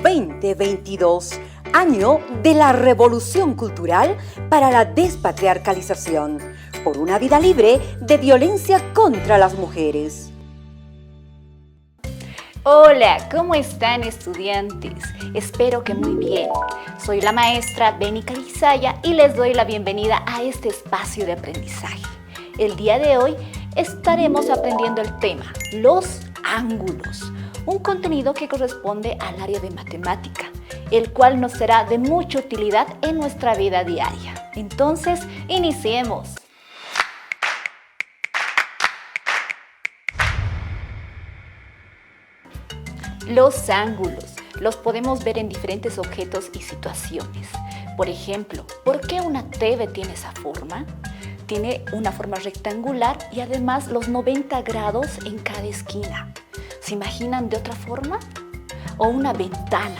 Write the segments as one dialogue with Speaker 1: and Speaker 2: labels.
Speaker 1: 2022, año de la Revolución Cultural para la Despatriarcalización, por una vida libre de violencia contra las mujeres.
Speaker 2: Hola, ¿cómo están, estudiantes? Espero que muy bien. Soy la maestra Beni Calizaya y les doy la bienvenida a este espacio de aprendizaje. El día de hoy estaremos aprendiendo el tema, los ángulos, un contenido que corresponde al área de matemática, el cual nos será de mucha utilidad en nuestra vida diaria. Entonces, iniciemos. Los ángulos los podemos ver en diferentes objetos y situaciones. Por ejemplo, ¿por qué una TV tiene esa forma? Tiene una forma rectangular y además los 90 grados en cada esquina. ¿Se imaginan de otra forma? O una ventana.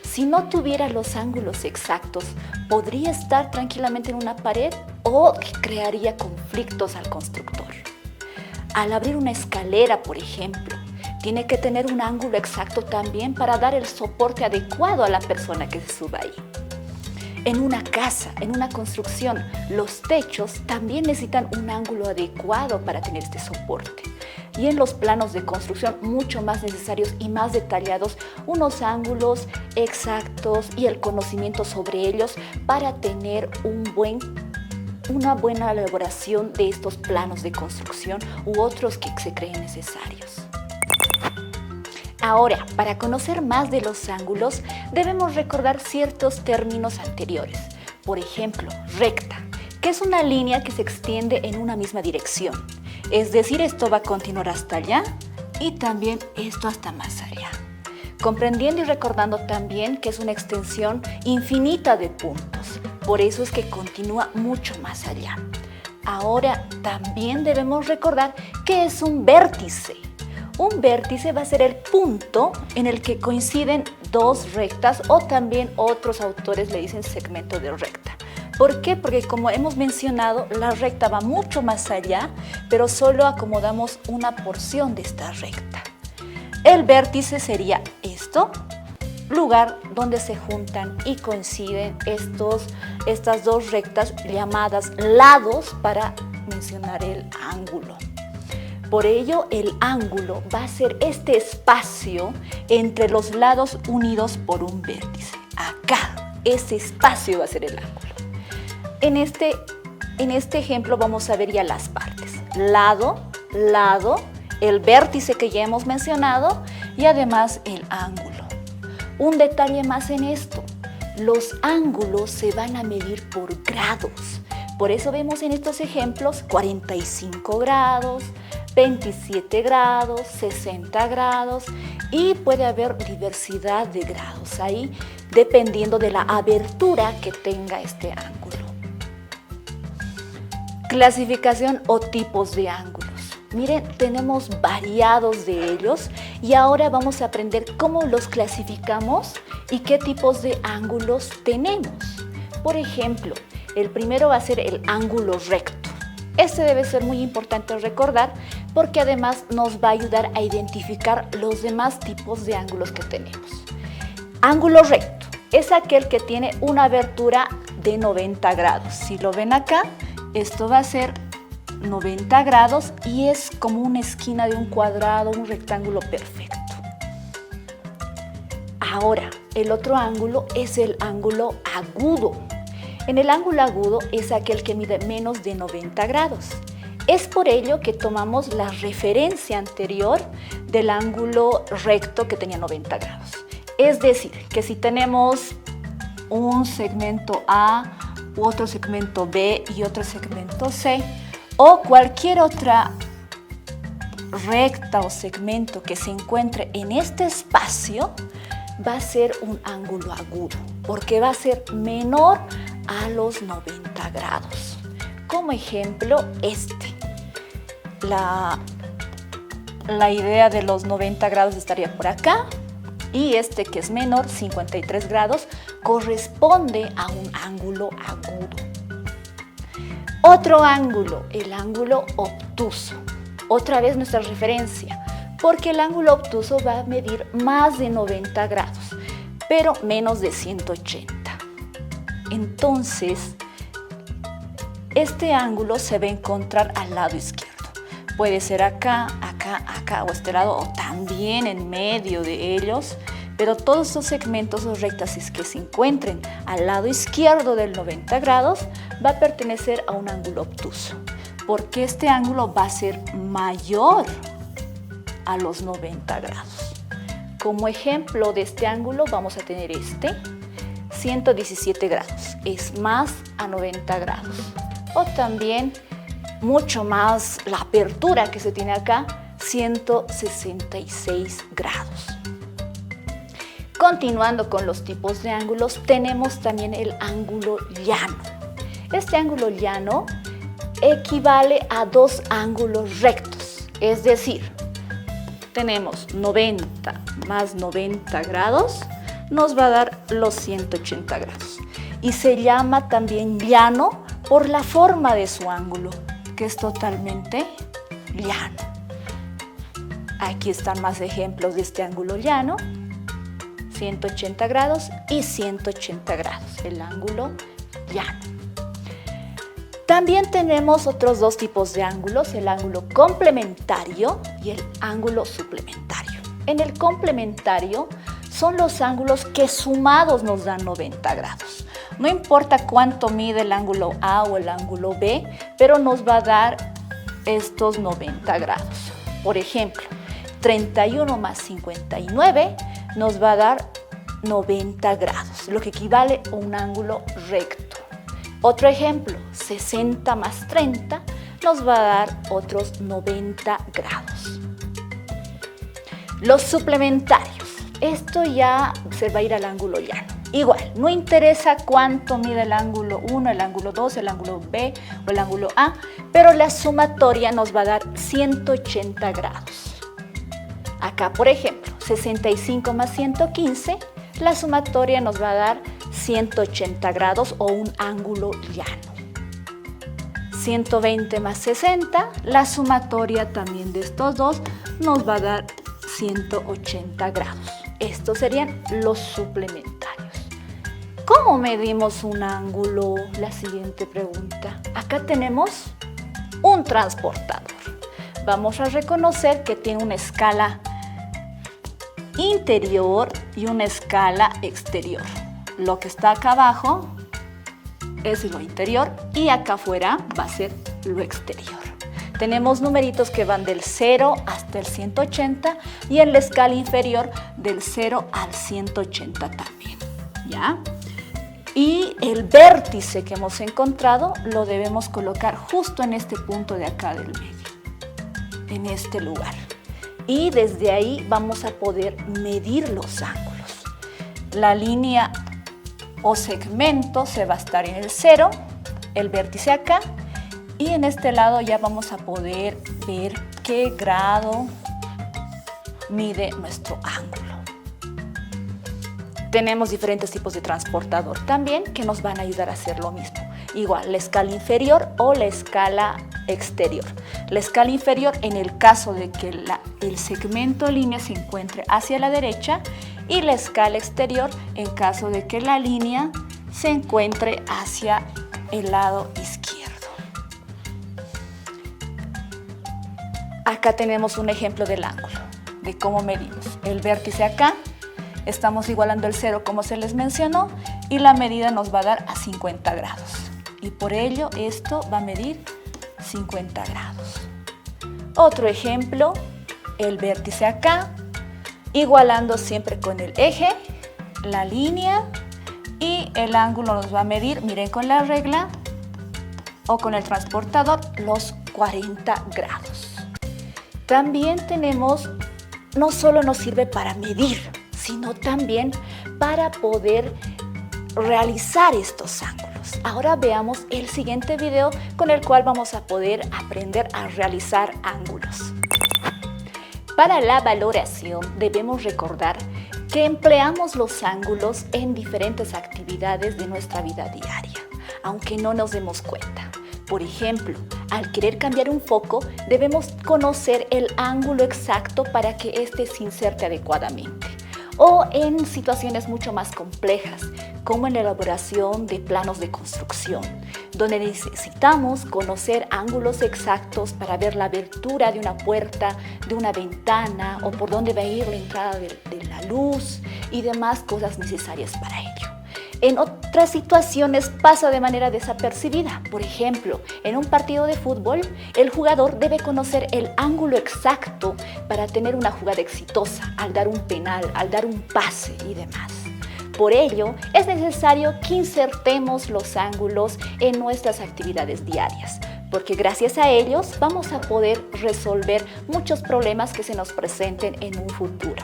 Speaker 2: Si no tuviera los ángulos exactos, ¿podría estar tranquilamente en una pared o crearía conflictos al constructor? Al abrir una escalera, por ejemplo, tiene que tener un ángulo exacto también para dar el soporte adecuado a la persona que se suba ahí. En una casa, en una construcción, los techos también necesitan un ángulo adecuado para tener este soporte. Y en los planos de construcción mucho más necesarios y más detallados, unos ángulos exactos y el conocimiento sobre ellos para tener una buena elaboración de estos planos de construcción u otros que se creen necesarios. Ahora, para conocer más de los ángulos, debemos recordar ciertos términos anteriores. Por ejemplo, recta, que es una línea que se extiende en una misma dirección. Es decir, esto va a continuar hasta allá y también esto hasta más allá. Comprendiendo y recordando también que es una extensión infinita de puntos. Por eso es que continúa mucho más allá. Ahora, también debemos recordar que es un vértice. Un vértice va a ser el punto en el que coinciden dos rectas o también otros autores le dicen segmento de recta. ¿Por qué? Porque como hemos mencionado, la recta va mucho más allá, pero solo acomodamos una porción de esta recta. El vértice sería esto, lugar donde se juntan y coinciden estas dos rectas llamadas lados para mencionar el ángulo. Por ello, el ángulo va a ser este espacio entre los lados unidos por un vértice. Acá, ese espacio va a ser el ángulo. En este ejemplo vamos a ver ya las partes. Lado, el vértice que ya hemos mencionado y además el ángulo. Un detalle más en esto. Los ángulos se van a medir por grados. Por eso vemos en estos ejemplos 45 grados, 27 grados, 60 grados y puede haber diversidad de grados ahí dependiendo de la abertura que tenga este ángulo. Clasificación o tipos de ángulos. Miren, tenemos variados de ellos y ahora vamos a aprender cómo los clasificamos y qué tipos de ángulos tenemos. Por ejemplo, el primero va a ser el ángulo recto. Este debe ser muy importante recordar porque además nos va a ayudar a identificar los demás tipos de ángulos que tenemos. Ángulo recto es aquel que tiene una abertura de 90 grados. Si lo ven acá, esto va a ser 90 grados y es como una esquina de un cuadrado, un rectángulo perfecto. Ahora, el otro ángulo es el ángulo agudo. En el ángulo agudo es aquel que mide menos de 90 grados. Es por ello que tomamos la referencia anterior del ángulo recto que tenía 90 grados. Es decir, que si tenemos un segmento A, otro segmento B y otro segmento C, o cualquier otra recta o segmento que se encuentre en este espacio, va a ser un ángulo agudo, porque va a ser menor a los 90 grados. Como ejemplo, la idea de los 90 grados estaría por acá y este que es menor, 53 grados, corresponde a un ángulo agudo. Otro ángulo, el ángulo obtuso. Otra vez nuestra referencia, porque el ángulo obtuso va a medir más de 90 grados. pero menos de 180. Entonces, este ángulo se va a encontrar al lado izquierdo. Puede ser acá, acá, acá o este lado, o también en medio de ellos, pero todos estos segmentos o rectas que se encuentren al lado izquierdo del 90 grados va a pertenecer a un ángulo obtuso, porque este ángulo va a ser mayor a los 90 grados. Como ejemplo de este ángulo vamos a tener este, 117 grados, es más a 90 grados. O también mucho más la apertura que se tiene acá, 166 grados. Continuando con los tipos de ángulos, tenemos también el ángulo llano. Este ángulo llano equivale a dos ángulos rectos, es decir, tenemos 90 más 90 grados, nos va a dar los 180 grados. Y se llama también llano por la forma de su ángulo, que es totalmente llano. Aquí están más ejemplos de este ángulo llano, 180 grados y 180 grados, el ángulo llano. También tenemos otros dos tipos de ángulos, el ángulo complementario y el ángulo suplementario. En el complementario son los ángulos que sumados nos dan 90 grados. No importa cuánto mide el ángulo A o el ángulo B, pero nos va a dar estos 90 grados. Por ejemplo, 31 más 59 nos va a dar 90 grados, lo que equivale a un ángulo recto. Otro ejemplo, 60 más 30 nos va a dar otros 90 grados. Los suplementarios, esto ya se va a ir al ángulo llano. Igual, no interesa cuánto mide el ángulo 1, el ángulo 2, el ángulo B o el ángulo A, pero la sumatoria nos va a dar 180 grados. Acá, por ejemplo, 65 más 115, la sumatoria nos va a dar 180 grados o un ángulo llano. 120 más 60, la sumatoria también de estos dos nos va a dar 180 grados. Estos serían los suplementarios. ¿Cómo medimos un ángulo? La siguiente pregunta. Acá tenemos un transportador. Vamos a reconocer que tiene una escala interior y una escala exterior. Lo que está acá abajo es lo interior y acá afuera va a ser lo exterior. Tenemos numeritos que van del 0 hasta el 180 y en la escala inferior del 0 al 180 también, ¿ya? Y el vértice que hemos encontrado lo debemos colocar justo en este punto de acá del medio, en este lugar. Y desde ahí vamos a poder medir los ángulos. La línea o segmento se va a estar en el 0, el vértice acá, y en este lado ya vamos a poder ver qué grado mide nuestro ángulo. Tenemos diferentes tipos de transportador también que nos van a ayudar a hacer lo mismo. Igual, la escala inferior o la escala exterior. La escala inferior en el caso de que el segmento línea se encuentre hacia la derecha y la escala exterior en caso de que la línea se encuentre hacia el lado izquierdo. Acá tenemos un ejemplo del ángulo, de cómo medimos. El vértice acá, estamos igualando el 0 como se les mencionó y la medida nos va a dar a 50 grados. Y por ello esto va a medir 50 grados. Otro ejemplo, el vértice acá, igualando siempre con el eje, la línea y el ángulo nos va a medir, miren con la regla o con el transportador, los 40 grados. También tenemos, no solo nos sirve para medir, sino también para poder realizar estos ángulos. Ahora veamos el siguiente video con el cual vamos a poder aprender a realizar ángulos. Para la valoración debemos recordar que empleamos los ángulos en diferentes actividades de nuestra vida diaria, aunque no nos demos cuenta. Por ejemplo, al querer cambiar un foco, debemos conocer el ángulo exacto para que éste se inserte adecuadamente. o en situaciones mucho más complejas, como en la elaboración de planos de construcción, donde necesitamos conocer ángulos exactos para ver la abertura de una puerta, de una ventana, o por dónde va a ir la entrada de la luz y demás cosas necesarias para ello. En otras situaciones pasa de manera desapercibida. Por ejemplo, en un partido de fútbol, el jugador debe conocer el ángulo exacto para tener una jugada exitosa, al dar un penal, al dar un pase y demás. Por ello, es necesario que insertemos los ángulos en nuestras actividades diarias, porque gracias a ellos vamos a poder resolver muchos problemas que se nos presenten en un futuro.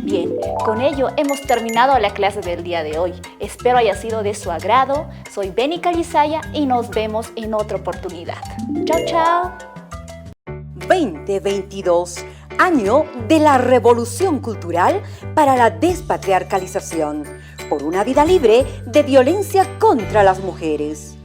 Speaker 2: Bien, con ello hemos terminado la clase del día de hoy. Espero haya sido de su agrado. Soy Beni Calizaya y nos vemos en otra oportunidad. Chao, chao.
Speaker 1: 2022, año de la revolución cultural para la despatriarcalización, por una vida libre de violencia contra las mujeres.